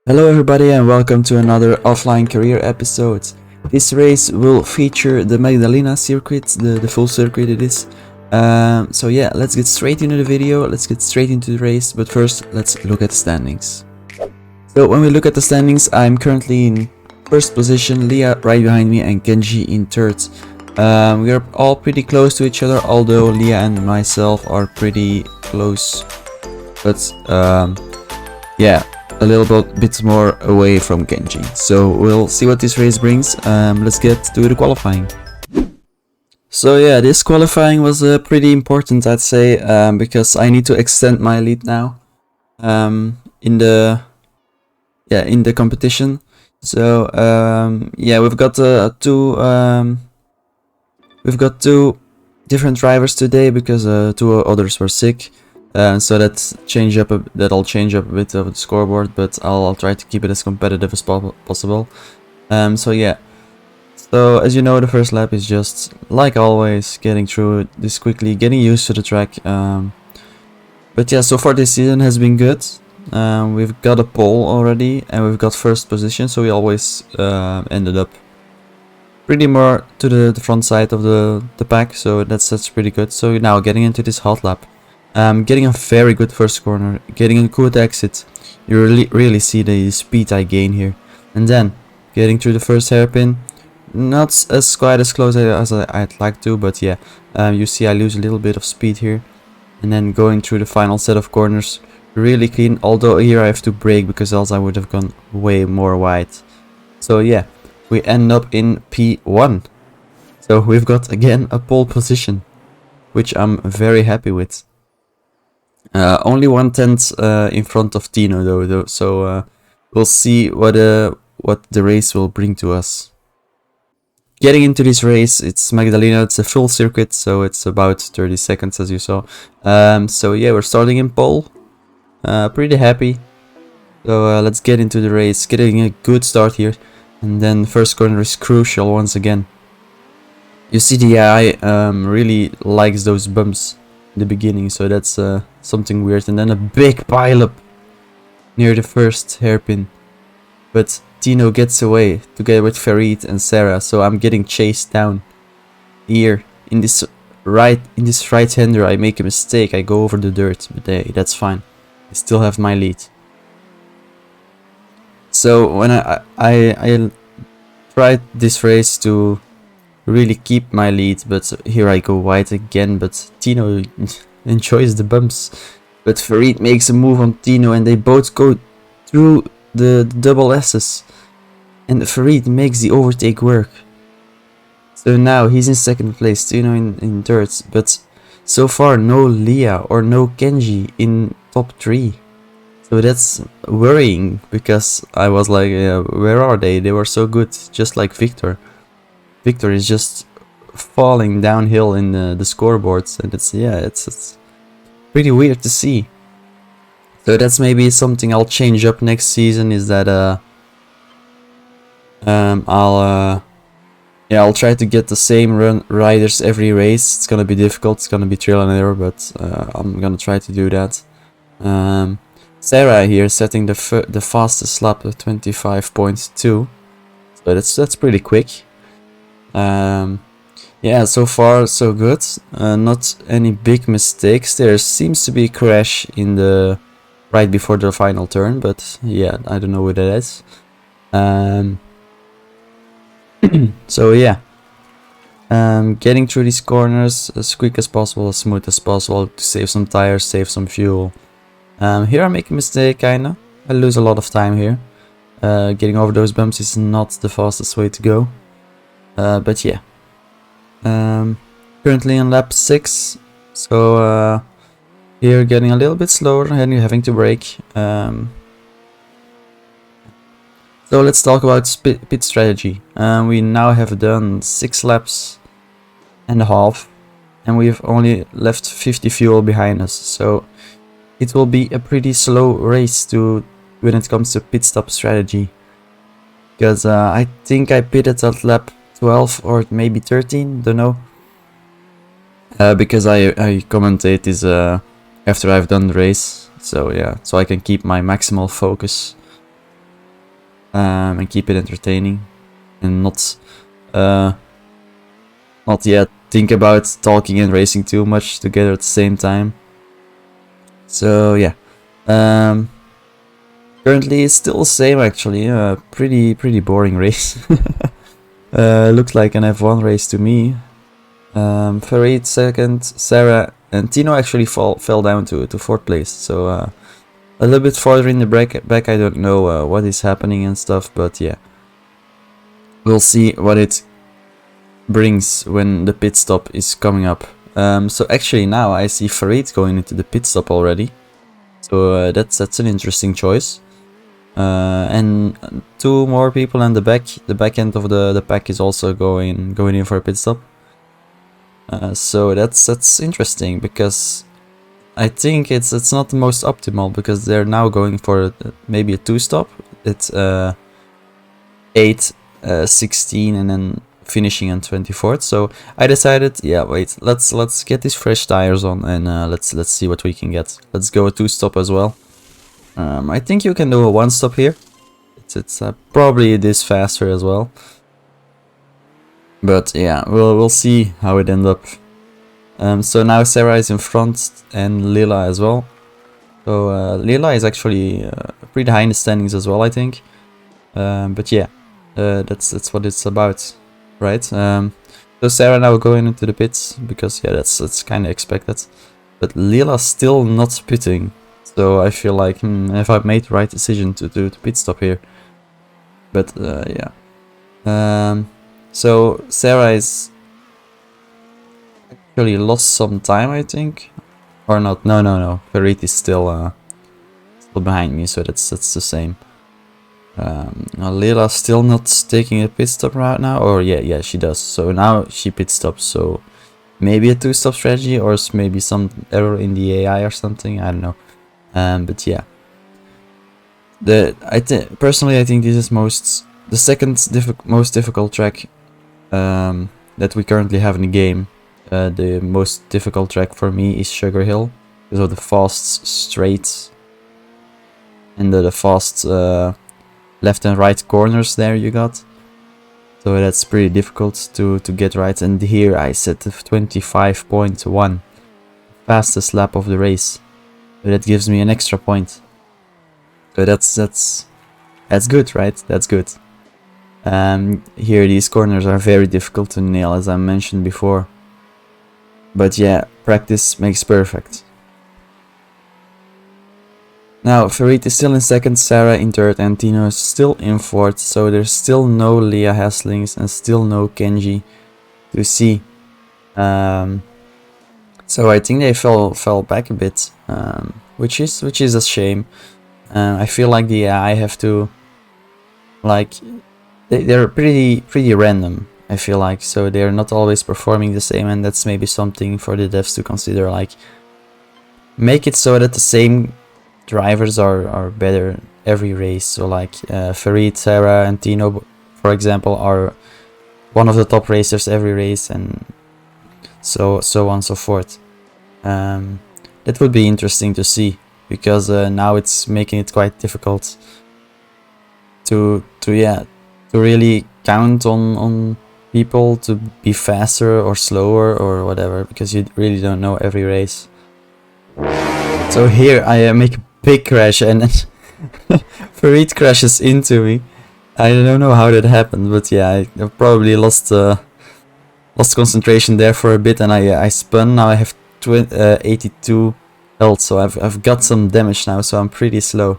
Hello everybody and welcome to another offline career episode. This race will feature the Magdalena circuit, the full circuit it is. So yeah, let's get straight into the video, let's get straight into the race, but first let's look at the standings. So when we look at the standings, I'm currently in first position, Leah right behind me and Genji in third. We are all pretty close to each other, although Leah and myself are pretty close, but yeah, a little bit more away from Genji. So we'll see what this race brings. Let's get to the qualifying. So yeah, this qualifying was pretty important, I'd say, because I need to extend my lead now in the competition. So yeah, we've got two different drivers today because two others were sick. So that'll change up a bit of the scoreboard, but I'll try to keep it as competitive as possible. So yeah, so as you know, the first lap is just like always getting through this quickly, getting used to the track. But yeah, so far this season has been good. We've got a pole already and we've got first position, so we always ended up pretty more to the front side of the pack, so that's pretty good. So now getting into this hot lap. Getting a very good first corner, getting a good exit. You really see the speed I gain here. And then getting through the first hairpin, not quite as close as I'd like to, but yeah, you see I lose a little bit of speed here. And then going through the final set of corners, really clean, although here I have to brake because else I would have gone way more wide. So yeah, we end up in P1. So we've got again a pole position, which I'm very happy with. Only 1/10 in front of Tino though, so we'll see what the race will bring to us. Getting into this race, it's Magdalena, it's a full circuit, so it's about 30 seconds as you saw. So yeah, we're starting in pole. Pretty happy. So let's get into the race, getting a good start here. And then first corner is crucial once again. You see the AI really likes those bumps in the beginning, so that's something weird. And then a big pileup near the first hairpin, but Tino gets away together with Farid and Sarah, so I'm getting chased down here in this right-hander. I make a mistake, I go over the dirt, but hey, that's fine, I still have my lead. So when I tried this race to really keep my lead, but here I go wide again, but Tino enjoys the bumps. But Farid makes a move on Tino and they both go through the double S's. And Farid makes the overtake work. So now he's in second place, Tino in third. But so far no Leah or no Kenji in top 3. So that's worrying, because I was like, where are they? They were so good, just like Victor. Victor is just falling downhill in the scoreboards, and it's pretty weird to see. So that's maybe something I'll change up next season, is that I'll try to get the same riders every race. It's gonna be difficult, it's gonna be trial and error, but I'm gonna try to do that. Sarah here setting the fastest lap at 25.2, so that's pretty quick. Yeah, so far so good. Not any big mistakes. There seems to be a crash in the right before the final turn, but yeah, I don't know what that is. So yeah, getting through these corners as quick as possible, as smooth as possible, to save some tires, save some fuel. Here I make a mistake, kinda. I lose a lot of time here. Getting over those bumps is not the fastest way to go. But yeah, currently on lap 6, so here getting a little bit slower and having to brake. So let's talk about pit strategy. We now have done 6 laps and a half, and we've only left 50 fuel behind us, so it will be a pretty slow race when it comes to pit stop strategy, because I think I pitted at lap 12 or maybe 13, don't know, because I commentate this after I've done the race, so yeah, so I can keep my maximal focus. and keep it entertaining, and not yet think about talking and racing too much together at the same time. So yeah, currently it's still the same actually. Pretty boring race. Looks like an F1 race to me. Farid second, Sarah and Tino actually fell down to 4th place. So a little bit farther in the back, I don't know what is happening and stuff, but yeah, we'll see what it brings when the pit stop is coming up. So actually now I see Farid going into the pit stop already. So that's an interesting choice. And 2 more people in the back end of the pack is also going in for a pit stop. So that's interesting, because I think it's not the most optimal, because they're now going for maybe a 2-stop. It's 8, 16, and then finishing on 24th. So I decided, yeah, wait, let's get these fresh tires on, and let's see what we can get. Let's go a 2-stop as well. I think you can do a 1-stop here. It's probably it is faster as well. But yeah, we'll see how it ends up. So now Sarah is in front, and Lila as well. So Lila is actually pretty high in the standings as well, I think. But yeah, that's what it's about, right? So Sarah now going into the pits, because yeah, that's kind of expected. But Lila's still not pitting, so I feel like if I made the right decision to do the pit stop here. But yeah. So Sarah is actually lost some time, I think, or not? No. Perit is still behind me, so that's the same. Lila's still not taking a pit stop right now, or yeah, she does. So now she pit stops. So maybe a 2-stop strategy, or maybe some error in the AI or something. I don't know. But yeah, personally I think this is the second most difficult track that we currently have in the game. The most difficult track for me is Sugar Hill, because of the fast straight and the fast left and right corners there you got. So that's pretty difficult to get right. And here I set 25.1, fastest lap of the race. So that gives me an extra point. So that's good, right? That's good. Here these corners are very difficult to nail, as I mentioned before. But yeah, practice makes perfect. Now Farid is still in 2nd, Sarah in 3rd, and Tino is still in 4th. So there's still no Leah Haslings and still no Kenji to see. So I think they fell back a bit, which is a shame. I feel like I have to, like, they're pretty random, I feel like, so they're not always performing the same, and that's maybe something for the devs to consider, like make it so that the same drivers are better every race. So like Farid, Sarah and Tino, for example, are one of the top racers every race, and so on and so forth. That would be interesting to see, because now it's making it quite difficult to really count on people to be faster or slower or whatever, because you really don't know every race. So here I make a big crash, and Farid crashes into me. I don't know how that happened, but yeah, I probably lost concentration there for a bit, and I spun. Now I have 82 health, so I've got some damage now, so I'm pretty slow.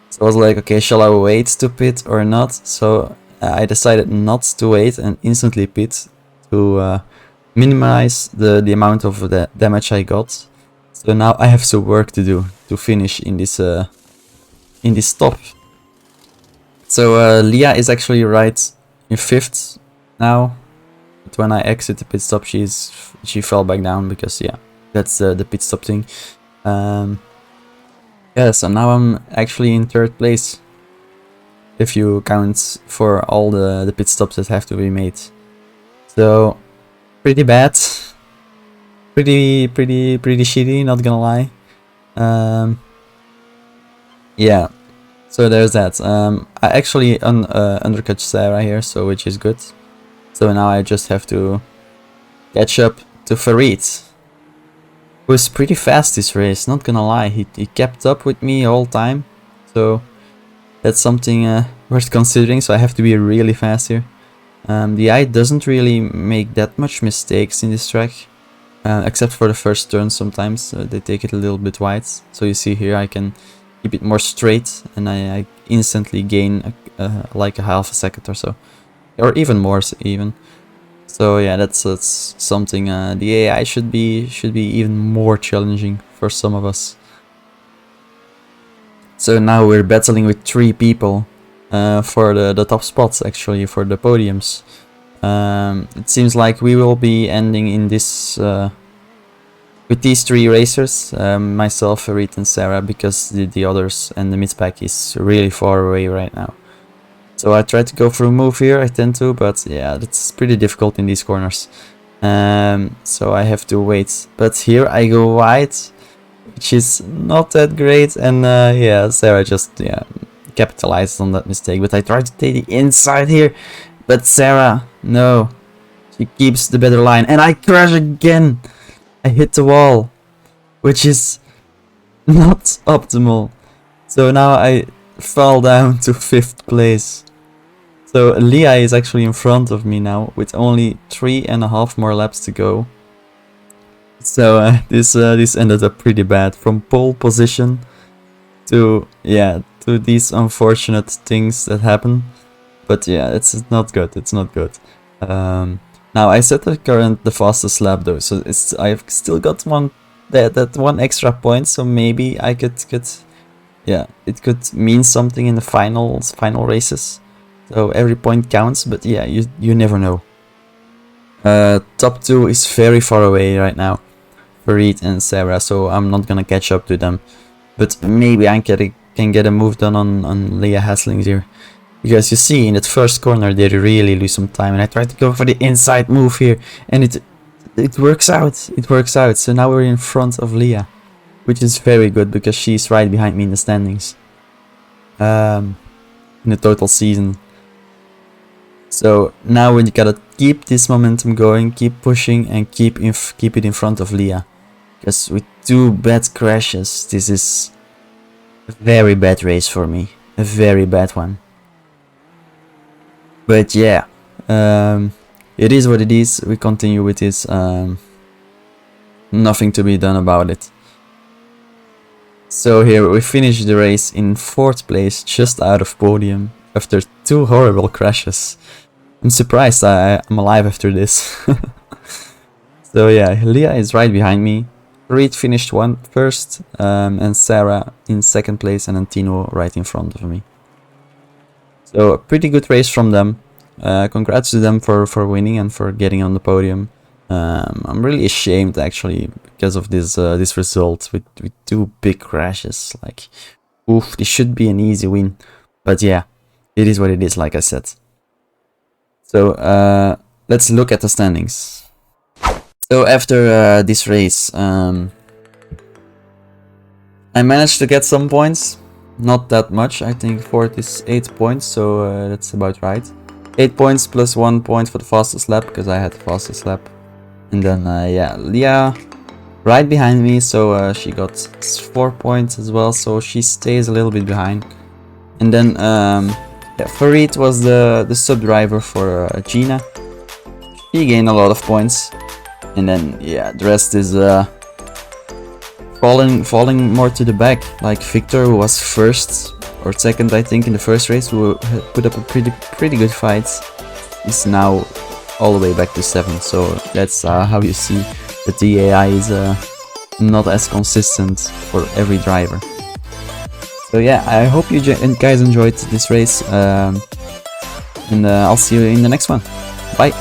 So I was like, okay, shall I wait to pit or not? So I decided not to wait and instantly pit to minimize the amount of the damage I got. So now I have some work to do to finish in this stop. So Leah is actually right in 5th now, but when I exit the pit stop, she fell back down, because yeah, that's the pit stop thing. Yeah, so now I'm actually in 3rd place, if you count for all the pit stops that have to be made. So pretty bad, pretty shitty, not gonna lie. Yeah, So there's that. I actually undercut Sarah here, so which is good. So now I just have to catch up to Farid, who was pretty fast this race, not gonna lie. He kept up with me all time, so that's something worth considering. So I have to be really fast here. The AI doesn't really make that much mistakes in this track, except for the first turn. Sometimes they take it a little bit wide. So you see here I can keep it more straight, and I instantly gain like a half a second or so, or even more even. So yeah, that's something. The AI should be even more challenging for some of us. So now we're battling with 3 people for the top spots, actually, for the podiums. It seems like we will be ending in this with these 3 racers, myself, Farid and Sarah, because the others and the mid-pack is really far away right now. So I try to go for a move here, I tend to, but yeah, that's pretty difficult in these corners. So I have to wait. But here I go wide, which is not that great, and yeah, Sarah just capitalized on that mistake. But I try to take the inside here, but Sarah, no, she keeps the better line, and I crash again. I hit the wall, which is not optimal. So now I fell down to 5th place. So Leah is actually in front of me now with only 3.5 more laps to go. So this ended up pretty bad, from pole position to these unfortunate things that happen. But yeah, it's not good. It's not good. Now I set the current the fastest lap though, so I've still got that one extra point. So maybe I could it could mean something in the final races. So every point counts, but yeah, you never know. Top 2 is very far away right now, Farid and Sarah, so I'm not gonna catch up to them. But maybe I can get a move done on Leah Haslings here. Because you see, in that first corner they really lose some time, and I try to go for the inside move here, and it works out. It works out. So now we're in front of Leah, which is very good because she's right behind me in the standings. In the total season. So now we gotta keep this momentum going, keep pushing, and keep it in front of Leah. Because with 2 bad crashes, this is a very bad race for me. A very bad one. But yeah, it is what it is. We continue with this. Nothing to be done about it. So here we finish the race in 4th place, just out of podium, after 2 horrible crashes. I'm surprised I'm alive after this. So yeah, Leah is right behind me. Reed finished first, and Sarah in 2nd place, and Antino right in front of me. So a pretty good race from them. Congrats to them for winning and for getting on the podium. I'm really ashamed actually because of this result with 2 big crashes. Like, oof, this should be an easy win, but yeah, it is what it is, like I said. So let's look at the standings. So after this race, I managed to get some points. Not that much, I think 4th is 8 points, so that's about right. 8 points plus 1 point for the fastest lap, because I had the fastest lap. And then yeah, Leah right behind me, so she got 4 points as well, so she stays a little bit behind. And then yeah, Farid was the sub driver for Gina. He gained a lot of points. And then yeah, the rest is falling more to the back. Like Victor, who was 1st or 2nd, I think, in the first race, who put up a pretty good fight, is now all the way back to 7th. So that's how you see that the AI is not as consistent for every driver. So yeah, I hope you guys enjoyed this race, and I'll see you in the next one. Bye!